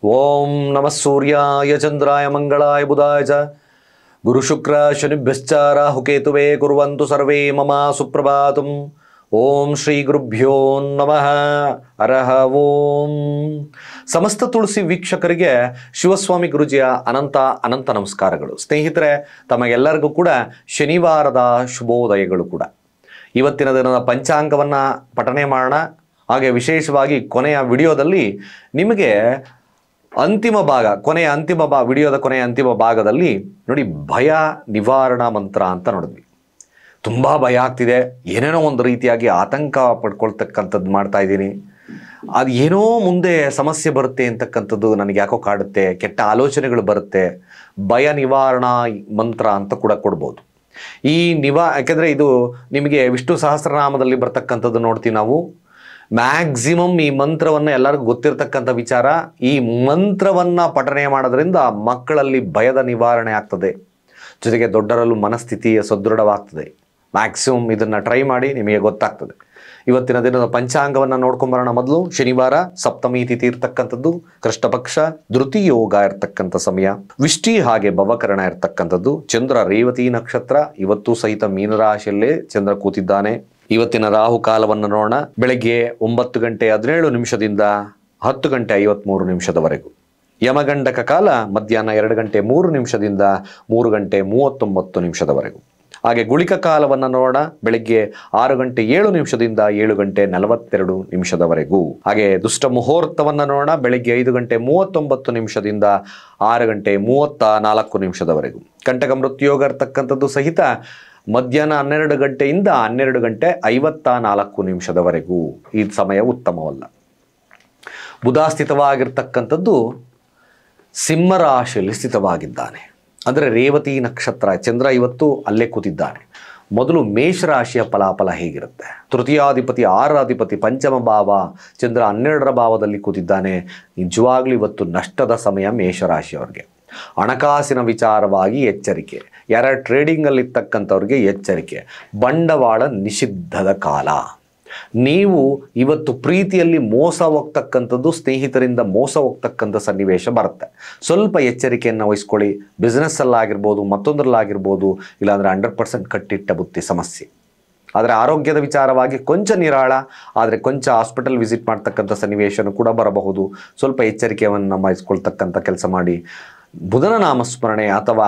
ಓಂ ನಮಃ ಸೂರ್ಯಾಯ ಚಂದ್ರಾಯ ಮಂಗಳಾಯ ಬುಧಾಯ ಚ ಗುರು ಶುಕ್ರ ಶನಿಭ್ಯಶ್ಚ ರಾಹುಕೇತುವೇ ಕುರ್ವಂತು ಸರ್ವೇ ಮಮ ಸುಪ್ರಭಾತಂ. ಓಂ ಶ್ರೀ ಗುರುಭ್ಯೋ ನಮಃ. ಹರಃ ಓಂ. ಸಮಸ್ತ ತುಳಸಿ ವೀಕ್ಷಕರಿಗೆ ಶಿವಸ್ವಾಮಿ ಗುರುಜಿಯ ಅನಂತ ನಮಸ್ಕಾರಗಳು. ಸ್ನೇಹಿತರೆ, ತಮಗೆಲ್ಲರಿಗೂ ಕೂಡ ಶನಿವಾರದ ಶುಭೋದಯಗಳು ಕೂಡ. ಇವತ್ತಿನ ದಿನದ ಪಂಚಾಂಗವನ್ನು ಪಠನೆ ಮಾಡೋಣ. ಹಾಗೆ ವಿಶೇಷವಾಗಿ ಕೊನೆಯ ವಿಡಿಯೋದಲ್ಲಿ ನಿಮಗೆ ವಿಡಿಯೋದ ಕೊನೆಯ ಅಂತಿಮ ಭಾಗದಲ್ಲಿ ನೋಡಿ, ಭಯ ನಿವಾರಣಾ ಮಂತ್ರ ಅಂತ ನೋಡಿದ್ವಿ. ತುಂಬ ಭಯ ಆಗ್ತಿದೆ, ಏನೇನೋ ಒಂದು ರೀತಿಯಾಗಿ ಆತಂಕ ಪಡ್ಕೊಳ್ತಕ್ಕಂಥದ್ದು ಮಾಡ್ತಾ ಇದ್ದೀನಿ, ಅದು ಏನೋ ಮುಂದೆ ಸಮಸ್ಯೆ ಬರುತ್ತೆ ಅಂತಕ್ಕಂಥದ್ದು ನನಗೆ ಯಾಕೋ ಕಾಡುತ್ತೆ, ಕೆಟ್ಟ ಆಲೋಚನೆಗಳು ಬರುತ್ತೆ, ಭಯ ನಿವಾರಣಾ ಮಂತ್ರ ಅಂತ ಕೂಡ ಕೊಡ್ಬೋದು. ಯಾಕೆಂದರೆ ಇದು ನಿಮಗೆ ವಿಷ್ಣು ಸಹಸ್ರನಾಮದಲ್ಲಿ ಬರ್ತಕ್ಕಂಥದ್ದು ನೋಡ್ತೀವಿ ನಾವು. ಮ್ಯಾಕ್ಸಿಮಮ್ ಈ ಮಂತ್ರವನ್ನು ಎಲ್ಲರಿಗೂ ಗೊತ್ತಿರತಕ್ಕಂಥ ವಿಚಾರ. ಈ ಮಂತ್ರವನ್ನು ಪಠನೆ ಮಾಡೋದ್ರಿಂದ ಮಕ್ಕಳಲ್ಲಿ ಭಯದ ನಿವಾರಣೆ ಆಗ್ತದೆ, ಜೊತೆಗೆ ದೊಡ್ಡರಲ್ಲೂ ಮನಸ್ಥಿತಿಯ ಸದೃಢವಾಗ್ತದೆ. ಮ್ಯಾಕ್ಸಿಮಮ್ ಇದನ್ನು ಟ್ರೈ ಮಾಡಿ, ನಿಮಗೆ ಗೊತ್ತಾಗ್ತದೆ. ಇವತ್ತಿನ ದಿನದ ಪಂಚಾಂಗವನ್ನು ನೋಡ್ಕೊಂಬರೋಣ. ಮೊದಲು ಶನಿವಾರ, ಸಪ್ತಮಿ ತಿಥಿ ಇರ್ತಕ್ಕಂಥದ್ದು, ಕೃಷ್ಣಪಕ್ಷ, ಧೃತಿ ಯೋಗ ಇರ್ತಕ್ಕಂಥ ಸಮಯ, ವಿಷ್ಟಿ ಹಾಗೆ ಭವಕರಣ ಇರ್ತಕ್ಕಂಥದ್ದು, ಚಂದ್ರ ರೇವತಿ ನಕ್ಷತ್ರ. ಇವತ್ತು ಸಹಿತ ಮೀನರಾಶಿಯಲ್ಲೇ ಚಂದ್ರ ಕೂತಿದ್ದಾನೆ. ಇವತ್ತಿನ ರಾಹು ಕಾಲವನ್ನು ನೋಡೋಣ. ಬೆಳಗ್ಗೆ 9:17 10:53 ಯಮಗಂಡಕ ಕಾಲ ಮಧ್ಯಾಹ್ನ 2:03 3:39 ಹಾಗೆ ಗುಳಿಕ ಕಾಲವನ್ನು ನೋಡೋಣ. ಬೆಳಗ್ಗೆ 6:07 7:42 ಹಾಗೆ ದುಷ್ಟ ಮುಹೂರ್ತವನ್ನು ನೋಡೋಣ. ಬೆಳಗ್ಗೆ 5:39 6:34 ಕಂಟಕ ಮೃತ್ಯೋಗ ಇರ್ತಕ್ಕಂಥದ್ದು ಸಹಿತ ಮಧ್ಯಾಹ್ನ 12 12:54 ಈ ಸಮಯ ಉತ್ತಮವಲ್ಲ. ಬುಧ ಸ್ಥಿತವಾಗಿರ್ತಕ್ಕಂಥದ್ದು ಸಿಂಹರಾಶಿಯಲ್ಲಿ ಸ್ಥಿತವಾಗಿದ್ದಾನೆ. ಅಂದರೆ ರೇವತಿ ನಕ್ಷತ್ರ, ಚಂದ್ರ ಇವತ್ತು ಅಲ್ಲೇ ಕೂತಿದ್ದಾನೆ. ಮೊದಲು ಮೇಷರಾಶಿಯ ಫಲಾಫಲ ಹೇಗಿರುತ್ತೆ? ತೃತೀಯಾಧಿಪತಿ 6ರ ಅಧಿಪತಿ ಪಂಚಮ ಭಾವ, ಚಂದ್ರ 12ರ ಭಾವದಲ್ಲಿ ಕೂತಿದ್ದಾನೆ. ನಿಜವಾಗ್ಲೂ ಇವತ್ತು ನಷ್ಟದ ಸಮಯ ಮೇಷರಾಶಿಯವರಿಗೆ. ಹಣಕಾಸಿನ ವಿಚಾರವಾಗಿ ಎಚ್ಚರಿಕೆ, ಯಾರ ಟ್ರೇಡಿಂಗಲ್ಲಿರ್ತಕ್ಕಂಥವ್ರಿಗೆ ಎಚ್ಚರಿಕೆ. ಬಂಡವಾಳ ನಿಷಿದ್ಧದ ಕಾಲ. ನೀವು ಇವತ್ತು ಪ್ರೀತಿಯಲ್ಲಿ ಮೋಸ ಹೋಗ್ತಕ್ಕಂಥದ್ದು, ಸ್ನೇಹಿತರಿಂದ ಮೋಸ ಹೋಗ್ತಕ್ಕಂಥ ಸನ್ನಿವೇಶ ಬರುತ್ತೆ. ಸ್ವಲ್ಪ ಎಚ್ಚರಿಕೆಯನ್ನು ವಹಿಸ್ಕೊಳ್ಳಿ. ಬಿಸ್ನೆಸ್ಸಲ್ಲಾಗಿರ್ಬೋದು, ಮತ್ತೊಂದರಲ್ಲಾಗಿರ್ಬೋದು, ಇಲ್ಲಾಂದರೆ 100% ಕಟ್ಟಿಟ್ಟ ಬುತ್ತಿ ಸಮಸ್ಯೆ. ಆದರೆ ಆರೋಗ್ಯದ ವಿಚಾರವಾಗಿ ಕೊಂಚ ನಿರಾಳ, ಆದರೆ ಕೊಂಚ ಹಾಸ್ಪಿಟಲ್ ವಿಸಿಟ್ ಮಾಡ್ತಕ್ಕಂಥ ಸನ್ನಿವೇಶನೂ ಕೂಡ ಬರಬಹುದು. ಸ್ವಲ್ಪ ಎಚ್ಚರಿಕೆಯನ್ನು ವಹಿಸ್ಕೊಳ್ತಕ್ಕಂಥ ಕೆಲಸ ಮಾಡಿ. ಬುಧನ ನಾಮಸ್ಮರಣೆ ಅಥವಾ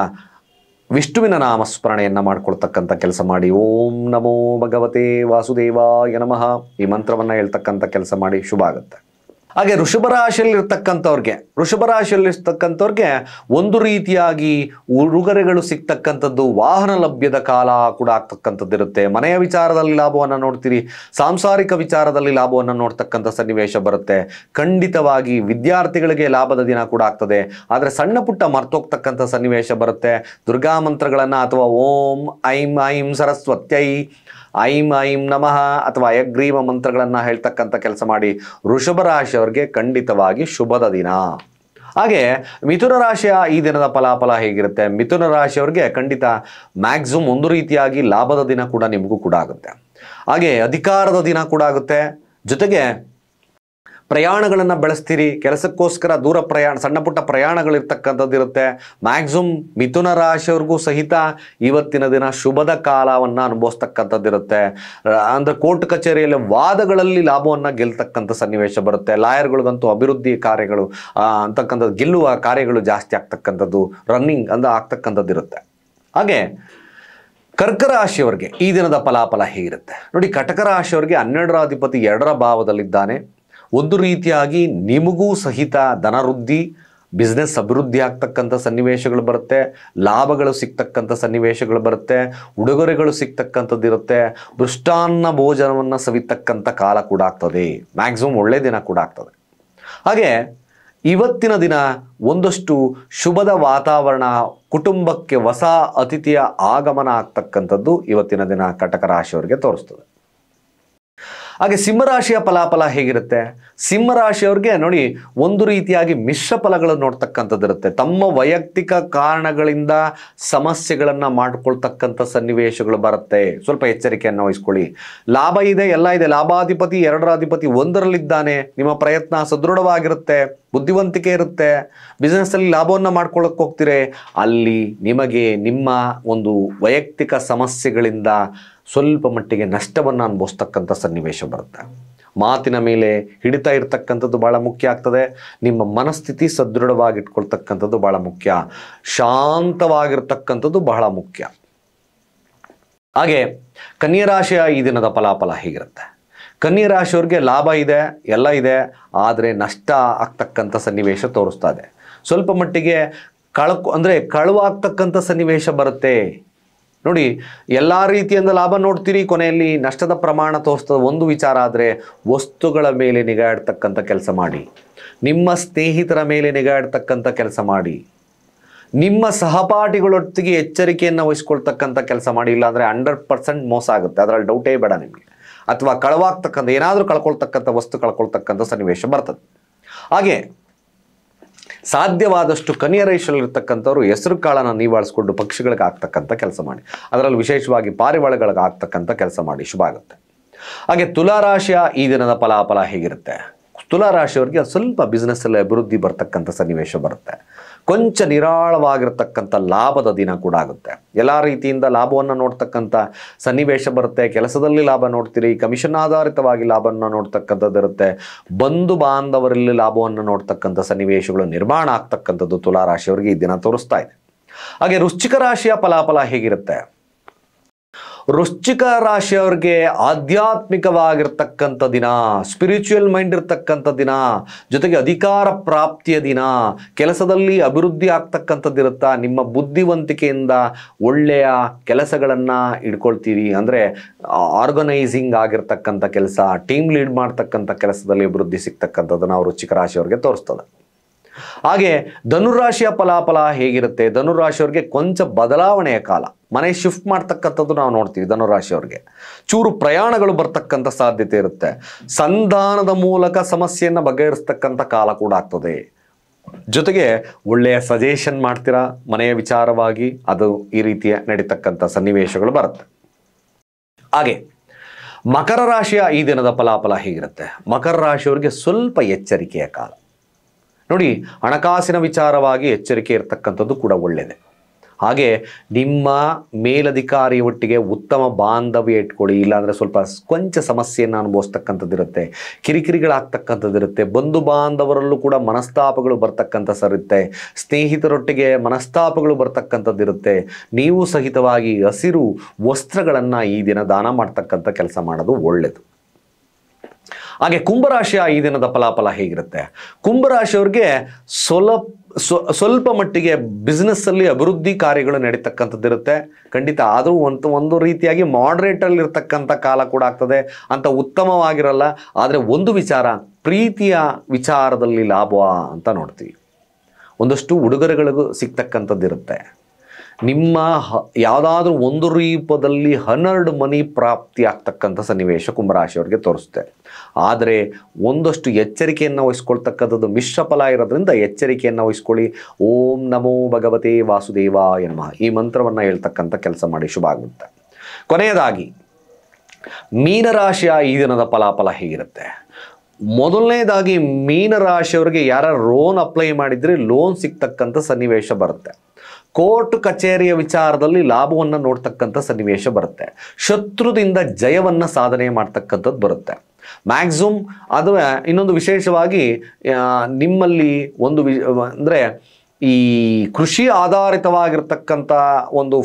ವಿಷ್ಣುವಿನ ನಾಮಸ್ಮರಣೆಯನ್ನು ಮಾಡ್ಕೊಳ್ತಕ್ಕಂಥ ಕೆಲಸ ಮಾಡಿ. ಓಂ ನಮೋ ಭಗವತೆ ವಾಸುದೇವಾಯ ನಮಃ ಈ ಮಂತ್ರವನ್ನು ಹೇಳ್ತಕ್ಕಂಥ ಕೆಲಸ ಮಾಡಿ, ಶುಭ ಆಗುತ್ತೆ. ಹಾಗೆ ವೃಷಭ ರಾಶಿಯಲ್ಲಿರ್ತಕ್ಕಂಥವ್ರಿಗೆ ಒಂದು ರೀತಿಯಾಗಿ ಉಡುಗೊರೆಗಳು ಸಿಗ್ತಕ್ಕಂಥದ್ದು, ವಾಹನ ಲಭ್ಯದ ಕಾಲ ಕೂಡ ಆಗ್ತಕ್ಕಂಥದ್ದು ಇರುತ್ತೆ. ಮನೆಯ ವಿಚಾರದಲ್ಲಿ ಲಾಭವನ್ನು ನೋಡ್ತೀರಿ, ಸಾಂಸಾರಿಕ ವಿಚಾರದಲ್ಲಿ ಲಾಭವನ್ನು ನೋಡ್ತಕ್ಕಂಥ ಸನ್ನಿವೇಶ ಬರುತ್ತೆ. ಖಂಡಿತವಾಗಿ ವಿದ್ಯಾರ್ಥಿಗಳಿಗೆ ಲಾಭದ ದಿನ ಕೂಡ ಆಗ್ತದೆ. ಆದರೆ ಸಣ್ಣ ಪುಟ್ಟ ಮರ್ತೋಗ್ತಕ್ಕಂಥ ಸನ್ನಿವೇಶ ಬರುತ್ತೆ. ದುರ್ಗಾ ಮಂತ್ರಗಳನ್ನು ಅಥವಾ ಓಂ ಐಂ ಐಂ ಸರಸ್ವತ್ಯೈ ಐಂ ಐಂ ನಮಃ ಅಥವಾ ಅಯಗ್ರೀವ ಮಂತ್ರಗಳನ್ನು ಹೇಳ್ತಕ್ಕಂಥ ಕೆಲಸ ಮಾಡಿ. ವೃಷಭ ರಾಶಿಯವರಿಗೆ ಖಂಡಿತವಾಗಿ ಶುಭದ ದಿನ. ಹಾಗೆ ಮಿಥುನ ರಾಶಿಯ ಈ ದಿನದ ಫಲಾಫಲ ಹೇಗಿರುತ್ತೆ? ಮಿಥುನ ರಾಶಿಯವರಿಗೆ ಖಂಡಿತ ಮ್ಯಾಕ್ಸಿಮಮ್ ಒಂದು ರೀತಿಯಾಗಿ ಲಾಭದ ದಿನ ಕೂಡ ನಿಮಗೂ ಕೂಡ ಆಗುತ್ತೆ. ಹಾಗೆ ಅಧಿಕಾರದ ದಿನ ಕೂಡ ಆಗುತ್ತೆ. ಜೊತೆಗೆ ಪ್ರಯಾಣಗಳನ್ನು ಬೆಳೆಸ್ತೀರಿ, ಕೆಲಸಕ್ಕೋಸ್ಕರ ದೂರ ಪ್ರಯಾಣ, ಸಣ್ಣ ಪುಟ್ಟ ಪ್ರಯಾಣಗಳಿರ್ತಕ್ಕಂಥದ್ದು ಇರುತ್ತೆ. ಮ್ಯಾಕ್ಸಿಮಮ್ ಮಿಥುನ ರಾಶಿಯವ್ರಿಗೂ ಸಹಿತ ಇವತ್ತಿನ ದಿನ ಶುಭದ ಕಾಲವನ್ನು ಅನುಭವಿಸ್ತಕ್ಕಂಥದ್ದು ಇರುತ್ತೆ. ಅಂದರೆ ಕೋರ್ಟ್ ಕಚೇರಿಯಲ್ಲಿ ವಾದಗಳಲ್ಲಿ ಲಾಭವನ್ನು ಗೆಲ್ತಕ್ಕಂಥ ಸನ್ನಿವೇಶ ಬರುತ್ತೆ. ಲಾಯರ್ಗಳಿಗಂತೂ ಅಭಿವೃದ್ಧಿ ಕಾರ್ಯಗಳು ಅಂತಕ್ಕಂಥದ್ದು, ಗೆಲ್ಲುವ ಕಾರ್ಯಗಳು ಜಾಸ್ತಿ ಆಗ್ತಕ್ಕಂಥದ್ದು, ರನ್ನಿಂಗ್ ಆಗ್ತಕ್ಕಂಥದ್ದು ಇರುತ್ತೆ. ಹಾಗೆ ಕರ್ಕ ರಾಶಿಯವರಿಗೆ ಈ ದಿನದ ಫಲಾಫಲ ಹೇಗಿರುತ್ತೆ ನೋಡಿ. ಕಟಕ ರಾಶಿಯವರಿಗೆ 12ರ ಅಧಿಪತಿ 2ರ ಭಾವದಲ್ಲಿದ್ದಾನೆ. ಒಂದು ರೀತಿಯಾಗಿ ನಿಮಗೂ ಸಹಿತ ಧನವೃದ್ಧಿ, ಬಿಸ್ನೆಸ್ ಅಭಿವೃದ್ಧಿ ಆಗ್ತಕ್ಕಂಥ ಸನ್ನಿವೇಶಗಳು ಬರುತ್ತೆ. ಲಾಭಗಳು ಸಿಗ್ತಕ್ಕಂಥ ಸನ್ನಿವೇಶಗಳು ಬರುತ್ತೆ. ಉಡುಗೊರೆಗಳು ಸಿಗ್ತಕ್ಕಂಥದ್ದು ಇರುತ್ತೆ. ಮೃಷ್ಟಾನ್ನ ಭೋಜನವನ್ನು ಸವಿತಕ್ಕಂಥ ಕಾಲ ಕೂಡ ಆಗ್ತದೆ. ಮ್ಯಾಕ್ಸಿಮಮ್ ಒಳ್ಳೆ ದಿನ ಕೂಡ ಆಗ್ತದೆ. ಹಾಗೆ ಇವತ್ತಿನ ದಿನ ಒಂದಷ್ಟು ಶುಭದ ವಾತಾವರಣ, ಕುಟುಂಬಕ್ಕೆ ಹೊಸ ಅತಿಥಿಯ ಆಗಮನ ಆಗ್ತಕ್ಕಂಥದ್ದು ಇವತ್ತಿನ ದಿನ ಕಟಕ ರಾಶಿಯವರಿಗೆ ತೋರಿಸ್ತದೆ. ಹಾಗೆ ಸಿಂಹರಾಶಿಯ ಫಲಾಫಲ ಹೇಗಿರುತ್ತೆ? ಸಿಂಹರಾಶಿಯವ್ರಿಗೆ ನೋಡಿ, ಒಂದು ರೀತಿಯಾಗಿ ಮಿಶ್ರ ಫಲಗಳನ್ನು ನೋಡ್ತಕ್ಕಂಥದ್ದು ಇರುತ್ತೆ. ತಮ್ಮ ವೈಯಕ್ತಿಕ ಕಾರಣಗಳಿಂದ ಸಮಸ್ಯೆಗಳನ್ನು ಮಾಡ್ಕೊಳ್ತಕ್ಕಂಥ ಸನ್ನಿವೇಶಗಳು ಬರುತ್ತೆ. ಸ್ವಲ್ಪ ಎಚ್ಚರಿಕೆಯನ್ನು ವಹಿಸ್ಕೊಳ್ಳಿ. ಲಾಭ ಇದೆ, ಎಲ್ಲ ಇದೆ. ಲಾಭಾಧಿಪತಿ 2ರ ಅಧಿಪತಿ 1ರಲ್ಲಿದ್ದಾನೆ. ನಿಮ್ಮ ಪ್ರಯತ್ನ ಸದೃಢವಾಗಿರುತ್ತೆ, ಬುದ್ಧಿವಂತಿಕೆ ಇರುತ್ತೆ. ಬಿಸ್ನೆಸ್ಸಲ್ಲಿ ಲಾಭವನ್ನು ಮಾಡ್ಕೊಳ್ಳೋಕೆ ಹೋಗ್ತೀರಿ, ಅಲ್ಲಿ ನಿಮಗೆ ನಿಮ್ಮ ಒಂದು ವೈಯಕ್ತಿಕ ಸಮಸ್ಯೆಗಳಿಂದ ಸ್ವಲ್ಪ ಮಟ್ಟಿಗೆ ನಷ್ಟವನ್ನು ಅನುಭವಿಸ್ತಕ್ಕಂಥ ಸನ್ನಿವೇಶ ಬರುತ್ತೆ. ಮಾತಿನ ಮೇಲೆ ಹಿಡಿತಾ ಇರ್ತಕ್ಕಂಥದ್ದು ಭಾಳ ಮುಖ್ಯ ಆಗ್ತದೆ. ನಿಮ್ಮ ಮನಸ್ಥಿತಿ ಸದೃಢವಾಗಿಟ್ಕೊಳ್ತಕ್ಕಂಥದ್ದು ಭಾಳ ಮುಖ್ಯ. ಶಾಂತವಾಗಿರ್ತಕ್ಕಂಥದ್ದು ಬಹಳ ಮುಖ್ಯ. ಹಾಗೆ ಕನ್ಯಾ ರಾಶಿಯ ಈ ದಿನದ ಫಲಾಫಲ ಹೇಗಿರುತ್ತೆ? ಕನ್ಯಾ ರಾಶಿಯವ್ರಿಗೆ ಲಾಭ ಇದೆ, ಎಲ್ಲ ಇದೆ, ಆದರೆ ನಷ್ಟ ಆಗ್ತಕ್ಕಂಥ ಸನ್ನಿವೇಶ ತೋರಿಸ್ತಾ ಇದೆ. ಸ್ವಲ್ಪ ಮಟ್ಟಿಗೆ ಕಳುವಾಗ್ತಕ್ಕಂಥ ಸನ್ನಿವೇಶ ಬರುತ್ತೆ. ನೋಡಿ, ಎಲ್ಲ ರೀತಿಯಿಂದ ಲಾಭ ನೋಡ್ತೀರಿ, ಕೊನೆಯಲ್ಲಿ ನಷ್ಟದ ಪ್ರಮಾಣ ತೋರಿಸ್ತದೆ. ಒಂದು ವಿಚಾರ ಆದರೆ ವಸ್ತುಗಳ ಮೇಲೆ ನಿಗಾ ಇಡ್ತಕ್ಕಂಥ ಕೆಲಸ ಮಾಡಿ. ನಿಮ್ಮ ಸ್ನೇಹಿತರ ಮೇಲೆ ನಿಗಾ ಇಡ್ತಕ್ಕಂಥ ಕೆಲಸ ಮಾಡಿ. ನಿಮ್ಮ ಸಹಪಾಠಿಗಳೊಟ್ಟಿಗೆ ಎಚ್ಚರಿಕೆಯನ್ನು ವಹಿಸ್ಕೊಳ್ತಕ್ಕಂಥ ಕೆಲಸ ಮಾಡಿ. ಇಲ್ಲಾಂದರೆ 100% ಮೋಸ ಆಗುತ್ತೆ, ಅದರಲ್ಲಿ ಡೌಟೇ ಬೇಡ ನಿಮಗೆ. ಅಥವಾ ಕಳವಾಗ್ತಕ್ಕಂಥ ಏನಾದರೂ ಕಳ್ಕೊಳ್ತಕ್ಕಂಥ ವಸ್ತು ಕಳ್ಕೊಳ್ತಕ್ಕಂಥ ಸನ್ನಿವೇಶ ಬರ್ತದೆ. ಹಾಗೆ ಸಾಧ್ಯವಾದಷ್ಟು ಕನ್ಯಾ ರಾಶಿಯಲ್ಲಿರ್ತಕ್ಕಂಥವ್ರು ಹೆಸರು ಕಾಳನ್ನು ನೀವಾಳಿಸ್ಕೊಂಡು ಪಕ್ಷಿಗಳಿಗೆ ಆಗ್ತಕ್ಕಂಥ ಕೆಲಸ ಮಾಡಿ. ಅದರಲ್ಲಿ ವಿಶೇಷವಾಗಿ ಪಾರಿವಾಳಗಳಿಗೆ ಆಗ್ತಕ್ಕಂಥ ಕೆಲಸ ಮಾಡಿ, ಶುಭ ಆಗುತ್ತೆ. ಹಾಗೆ ತುಲಾರಾಶಿಯ ಈ ದಿನದ ಫಲಾಫಲ ಹೇಗಿರುತ್ತೆ? ತುಲಾರಾಶಿಯವರಿಗೆ ಸ್ವಲ್ಪ ಬಿಸ್ನೆಸ್ಸಲ್ಲಿ ಅಭಿವೃದ್ಧಿ ಬರ್ತಕ್ಕಂಥ ಸನ್ನಿವೇಶ ಬರುತ್ತೆ. ಕೊಂಚ ನಿರಾಳವಾಗಿರ್ತಕ್ಕಂಥ ಲಾಭದ ದಿನ ಕೂಡ ಆಗುತ್ತೆ. ಎಲ್ಲ ರೀತಿಯಿಂದ ಲಾಭವನ್ನು ನೋಡ್ತಕ್ಕಂಥ ಸನ್ನಿವೇಶ ಬರುತ್ತೆ. ಕೆಲಸದಲ್ಲಿ ಲಾಭ ನೋಡ್ತೀರಿ, ಕಮಿಷನ್ ಆಧಾರಿತವಾಗಿ ಲಾಭವನ್ನು ನೋಡ್ತಕ್ಕಂಥದ್ದು ಇರುತ್ತೆ. ಬಂಧು ಬಾಂಧವರಲ್ಲಿ ಲಾಭವನ್ನು ನೋಡ್ತಕ್ಕಂಥ ಸನ್ನಿವೇಶಗಳು ನಿರ್ಮಾಣ ಆಗ್ತಕ್ಕಂಥದ್ದು ತುಲಾರಾಶಿಯವರಿಗೆ ಈ ದಿನ ತೋರಿಸ್ತಾ ಇದೆ. ಹಾಗೆ ವೃಶ್ಚಿಕ ರಾಶಿಯ ಫಲಾಫಲ ಹೇಗಿರುತ್ತೆ? ವೃಶ್ಚಿಕ ರಾಶಿಯವರಿಗೆ ಆಧ್ಯಾತ್ಮಿಕವಾಗಿರ್ತಕ್ಕಂಥ ದಿನ, ಸ್ಪಿರಿಚುವಲ್ ಮೈಂಡ್ ಇರ್ತಕ್ಕಂಥ ದಿನ, ಜೊತೆಗೆ ಅಧಿಕಾರ ಪ್ರಾಪ್ತಿಯ ದಿನ, ಕೆಲಸದಲ್ಲಿ ಅಭಿವೃದ್ಧಿ ಆಗ್ತಕ್ಕಂಥದ್ದು ಇರುತ್ತಾ. ನಿಮ್ಮ ಬುದ್ಧಿವಂತಿಕೆಯಿಂದ ಒಳ್ಳೆಯ ಕೆಲಸಗಳನ್ನು ಇಟ್ಕೊಳ್ತೀರಿ. ಅಂದರೆ ಆರ್ಗನೈಸಿಂಗ್ ಆಗಿರ್ತಕ್ಕಂಥ ಕೆಲಸ, ಟೀಮ್ ಲೀಡ್ ಮಾಡ್ತಕ್ಕಂಥ ಕೆಲಸದಲ್ಲಿ ಅಭಿವೃದ್ಧಿ ಸಿಗ್ತಕ್ಕಂಥದ್ದನ್ನು ವೃಶ್ಚಿಕ ರಾಶಿಯವರಿಗೆ ತೋರಿಸ್ತದೆ. ಹಾಗೆ ಧನುರಾಶಿಯ ಫಲಾಫಲ ಹೇಗಿರುತ್ತೆ? ಧನುರಾಶಿಯವರಿಗೆ ಕೊಂಚ ಬದಲಾವಣೆಯ ಕಾಲ, ಮನೆ ಶಿಫ್ಟ್ ಮಾಡ್ತಕ್ಕಂಥದ್ದು ನಾವು ನೋಡ್ತೀವಿ. ಧನುರಾಶಿಯವರಿಗೆ ಚೂರು ಪ್ರಯಾಣಗಳು ಬರ್ತಕ್ಕಂಥ ಸಾಧ್ಯತೆ ಇರುತ್ತೆ. ಸಂಧಾನದ ಮೂಲಕ ಸಮಸ್ಯೆಯನ್ನು ಬಗೆಹರಿಸ್ತಕ್ಕಂಥ ಕಾಲ ಕೂಡ ಆಗ್ತದೆ. ಜೊತೆಗೆ ಒಳ್ಳೆಯ ಸಜೆಷನ್ ಮಾಡ್ತೀರಾ ಮನೆಯ ವಿಚಾರವಾಗಿ, ಅದು ಈ ರೀತಿಯ ನಡೀತಕ್ಕಂಥ ಸನ್ನಿವೇಶಗಳು ಬರುತ್ತೆ. ಹಾಗೆ ಮಕರ ರಾಶಿಯ ಈ ದಿನದ ಫಲಾಫಲ ಹೇಗಿರುತ್ತೆ? ಮಕರ ರಾಶಿಯವರಿಗೆ ಸ್ವಲ್ಪ ಎಚ್ಚರಿಕೆಯ ಕಾಲ. ನೋಡಿ, ಹಣಕಾಸಿನ ವಿಚಾರವಾಗಿ ಎಚ್ಚರಿಕೆ ಇರತಕ್ಕಂಥದ್ದು ಕೂಡ ಒಳ್ಳೆಯದೇ. ಹಾಗೆ ನಿಮ್ಮ ಮೇಲಧಿಕಾರಿಯ ಒಟ್ಟಿಗೆ ಉತ್ತಮ ಬಾಂಧವ್ಯ ಇಟ್ಕೊಳ್ಳಿ. ಇಲ್ಲಾಂದರೆ ಸ್ವಲ್ಪ ಕೊಂಚ ಸಮಸ್ಯೆಯನ್ನು ಅನುಭವಿಸ್ತಕ್ಕಂಥದ್ದು ಇರುತ್ತೆ, ಕಿರಿಕಿರಿಗಳಾಗ್ತಕ್ಕಂಥದ್ದು ಇರುತ್ತೆ. ಬಂಧು ಬಾಂಧವರಲ್ಲೂ ಕೂಡ ಮನಸ್ತಾಪಗಳು ಬರ್ತಕ್ಕಂಥ ಸರುತ್ತೆ. ಸ್ನೇಹಿತರೊಟ್ಟಿಗೆ ಮನಸ್ತಾಪಗಳು ಬರ್ತಕ್ಕಂಥದ್ದು ಇರುತ್ತೆ. ನೀವು ಸಹಿತವಾಗಿ ಹಸಿರು ವಸ್ತ್ರಗಳನ್ನು ಈ ದಿನ ದಾನ ಮಾಡ್ತಕ್ಕಂಥ ಕೆಲಸ ಮಾಡೋದು ಒಳ್ಳೆಯದು. ಹಾಗೆ ಕುಂಭರಾಶಿಯ ಈ ದಿನದ ಫಲಾಫಲ ಹೇಗಿರುತ್ತೆ? ಕುಂಭರಾಶಿಯವ್ರಿಗೆ ಸ್ವಲ್ಪ ಮಟ್ಟಿಗೆ ಬಿಸ್ನೆಸ್ಸಲ್ಲಿ ಅಭಿವೃದ್ಧಿ ಕಾರ್ಯಗಳು ನಡೀತಕ್ಕಂಥದ್ದು ಇರುತ್ತೆ ಖಂಡಿತ. ಆದರೂ ಒಂದು ರೀತಿಯಾಗಿ ಮಾಡ್ರೇಟಲ್ಲಿ ಇರ್ತಕ್ಕಂಥ ಕಾಲ ಕೂಡ ಆಗ್ತದೆ. ಅಂತ ಉತ್ತಮವಾಗಿರಲ್ಲ. ಆದರೆ ಒಂದು ವಿಚಾರ, ಪ್ರೀತಿಯ ವಿಚಾರದಲ್ಲಿ ಲಾಭ ಅಂತ ನೋಡ್ತೀವಿ. ಒಂದಷ್ಟು ಉಡುಗೊರೆಗಳಿಗೂ ಸಿಗ್ತಕ್ಕಂಥದ್ದು ಇರುತ್ತೆ. ನಿಮ್ಮ ಯಾವುದಾದ್ರೂ ಒಂದು ರೂಪದಲ್ಲಿ ಹನ್ನೆರಡ್ ಮನಿ ಪ್ರಾಪ್ತಿ ಆಗ್ತಕ್ಕಂಥ ಸನ್ನಿವೇಶ ಕುಂಭರಾಶಿಯವರಿಗೆ ತೋರಿಸುತ್ತೆ. ಆದರೆ ಒಂದಷ್ಟು ಎಚ್ಚರಿಕೆಯನ್ನು ವಹಿಸ್ಕೊಳ್ತಕ್ಕಂಥದ್ದು ಮಿಶ್ರ ಫಲ ಇರೋದ್ರಿಂದ ಎಚ್ಚರಿಕೆಯನ್ನು ವಹಿಸ್ಕೊಳ್ಳಿ. ಓಂ ನಮೋ ಭಗವತೆ ವಾಸುದೇವಾಯ ನಮಃ ಈ ಮಂತ್ರವನ್ನು ಹೇಳ್ತಕ್ಕಂಥ ಕೆಲಸ ಮಾಡಿ, ಶುಭ ಆಗುತ್ತೆ. ಕೊನೆಯದಾಗಿ ಮೀನರಾಶಿಯ ಈ ದಿನದ ಫಲಾಫಲ ಹೇಗಿರುತ್ತೆ? ಮೊದಲನೇದಾಗಿ ಮೀನರಾಶಿಯವರಿಗೆ ಯಾರ ಲೋನ್ ಅಪ್ಲೈ ಮಾಡಿದರೆ ಲೋನ್ ಸಿಗ್ತಕ್ಕಂಥ ಸನ್ನಿವೇಶ ಬರುತ್ತೆ. ಕೋರ್ಟ್ ಕಚೇರಿಯ ವಿಚಾರದಲ್ಲಿ ಲಾಭವನ್ನು ನೋಡ್ತಕ್ಕಂಥ ಸನ್ನಿವೇಶ ಬರುತ್ತೆ. ಶತ್ರುದಿಂದ ಜಯವನ್ನು ಸಾಧನೆ ಮಾಡ್ತಕ್ಕಂಥದ್ದು ಬರುತ್ತೆ. ಮ್ಯಾಕ್ಸಿಮಮ್ ಅದು ಇನ್ನೊಂದು ವಿಶೇಷವಾಗಿ ನಿಮ್ಮಲ್ಲಿ ಒಂದು ಅಂದರೆ ಈ ಕೃಷಿ ಆಧಾರಿತವಾಗಿರ್ತಕ್ಕಂಥ ಒಂದು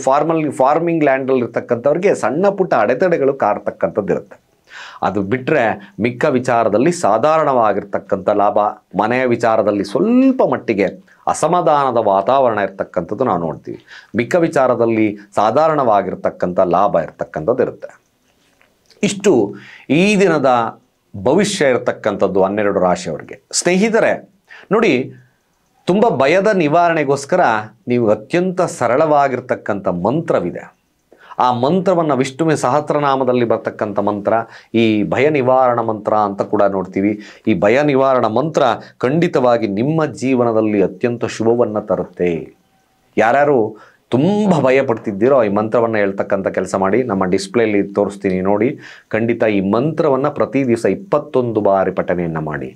ಫಾರ್ಮಿಂಗ್ ಲ್ಯಾಂಡಲ್ಲಿ ಇರ್ತಕ್ಕಂಥವ್ರಿಗೆ ಸಣ್ಣ ಪುಟ್ಟ ಅಡೆತಡೆಗಳು ಕಾಡ್ತಕ್ಕಂಥದ್ದು ಇರುತ್ತೆ. ಅದು ಬಿಟ್ಟರೆ ಮಿಕ್ಕ ವಿಚಾರದಲ್ಲಿ ಸಾಧಾರಣವಾಗಿರ್ತಕ್ಕಂಥ ಲಾಭ. ಮನೆಯ ವಿಚಾರದಲ್ಲಿ ಸ್ವಲ್ಪ ಮಟ್ಟಿಗೆ ಅಸಮಾಧಾನದ ವಾತಾವರಣ ಇರ್ತಕ್ಕಂಥದ್ದು ನಾವು ನೋಡ್ತೀವಿ. ಮಿಕ್ಕ ವಿಚಾರದಲ್ಲಿ ಸಾಧಾರಣವಾಗಿರ್ತಕ್ಕಂಥ ಲಾಭ ಇರ್ತಕ್ಕಂಥದ್ದು ಇರುತ್ತೆ. ಇಷ್ಟು ಈ ದಿನದ ಭವಿಷ್ಯ ಇರತಕ್ಕಂಥದ್ದು 12 ರಾಶಿಯವರಿಗೆ. ಸ್ನೇಹಿತರೆ ನೋಡಿ, ತುಂಬ ಭಯದ ನಿವಾರಣೆಗೋಸ್ಕರ ನೀವು ಅತ್ಯಂತ ಸರಳವಾಗಿರ್ತಕ್ಕಂಥ ಮಂತ್ರವಿದೆ. ಆ ಮಂತ್ರವನ್ನು ವಿಷ್ಣುವಿನ ಸಹಸ್ರನಾಮದಲ್ಲಿ ಬರ್ತಕ್ಕಂಥ ಮಂತ್ರ ಈ ಭಯ ನಿವಾರಣ ಮಂತ್ರ ಅಂತ ಕೂಡ ನೋಡ್ತೀವಿ. ಈ ಭಯ ನಿವಾರಣ ಮಂತ್ರ ಖಂಡಿತವಾಗಿ ನಿಮ್ಮ ಜೀವನದಲ್ಲಿ ಅತ್ಯಂತ ಶುಭವನ್ನು ತರುತ್ತೆ. ಯಾರ್ಯಾರು ತುಂಬ ಭಯ ಪಡ್ತಿದ್ದೀರೋ ಈ ಮಂತ್ರವನ್ನು ಹೇಳ್ತಕ್ಕಂಥ ಕೆಲಸ ಮಾಡಿ. ನಮ್ಮ ಡಿಸ್ಪ್ಲೇಲಿ ತೋರಿಸ್ತೀನಿ ನೋಡಿ. ಖಂಡಿತ ಈ ಮಂತ್ರವನ್ನು ಪ್ರತಿ ದಿವಸ 21 ಬಾರಿ ಪಠನೆಯನ್ನು ಮಾಡಿ.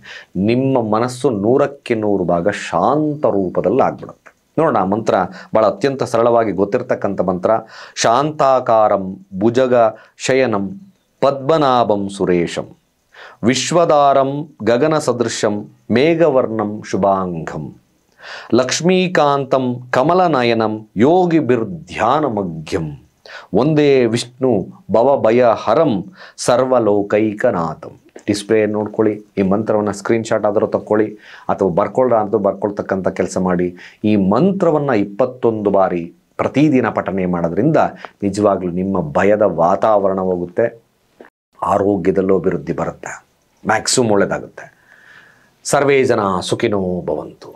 ನಿಮ್ಮ ಮನಸ್ಸು 100ಕ್ಕೆ 100 ಭಾಗ ಶಾಂತ ರೂಪದಲ್ಲಿ ಆಗ್ಬಿಡುತ್ತೆ. ನೋಡೋಣ, ಆ ಮಂತ್ರ ಭಾಳ ಅತ್ಯಂತ ಸರಳವಾಗಿ ಗೊತ್ತಿರ್ತಕ್ಕಂಥ ಮಂತ್ರ. ಶಾಂತಾಕಾರಂ ಭುಜಗ ಶಯನಂ ಪದ್ಮನಾಭಂ ಸುರೇಶಂ ವಿಶ್ವದಾರಂ ಗಗನ ಸದೃಶಂ ಮೇಘವರ್ಣಂ ಶುಭಾಂಗಂ ಲಕ್ಷ್ಮೀಕಾಂತಂ ಕಮಲನಯನಂ ಯೋಗಿಭಿರ್ಧ್ಯಾನಮಗ್ಯಂ ಒಂದೇ ವಿಷ್ಣು ಭವಭಯ ಹರಂ ಸರ್ವಲೋಕೈಕನಾಥಂ. ಡಿಸ್ಪ್ಲೇ ನೋಡ್ಕೊಳ್ಳಿ. ಈ ಮಂತ್ರವನ್ನು ಸ್ಕ್ರೀನ್ಶಾಟ್ ಆದರೂ ತಕ್ಕೊಳ್ಳಿ ಅಥವಾ ಬರ್ಕೊಳ್ತಕ್ಕಂಥ ಕೆಲಸ ಮಾಡಿ. ಈ ಮಂತ್ರವನ್ನು 21 ಬಾರಿ ಪ್ರತಿದಿನ ಪಠನೆ ಮಾಡೋದ್ರಿಂದ ನಿಜವಾಗ್ಲೂ ನಿಮ್ಮ ಭಯದ ವಾತಾವರಣ ಹೋಗುತ್ತೆ, ಆರೋಗ್ಯದಲ್ಲೂ ಅಭಿವೃದ್ಧಿ ಬರುತ್ತೆ, ಮ್ಯಾಕ್ಸಿಮಮ್ ಒಳ್ಳೆಯದಾಗುತ್ತೆ. ಸರ್ವೇ ಜನ ಸುಖಿನೋ ಭವಂತು.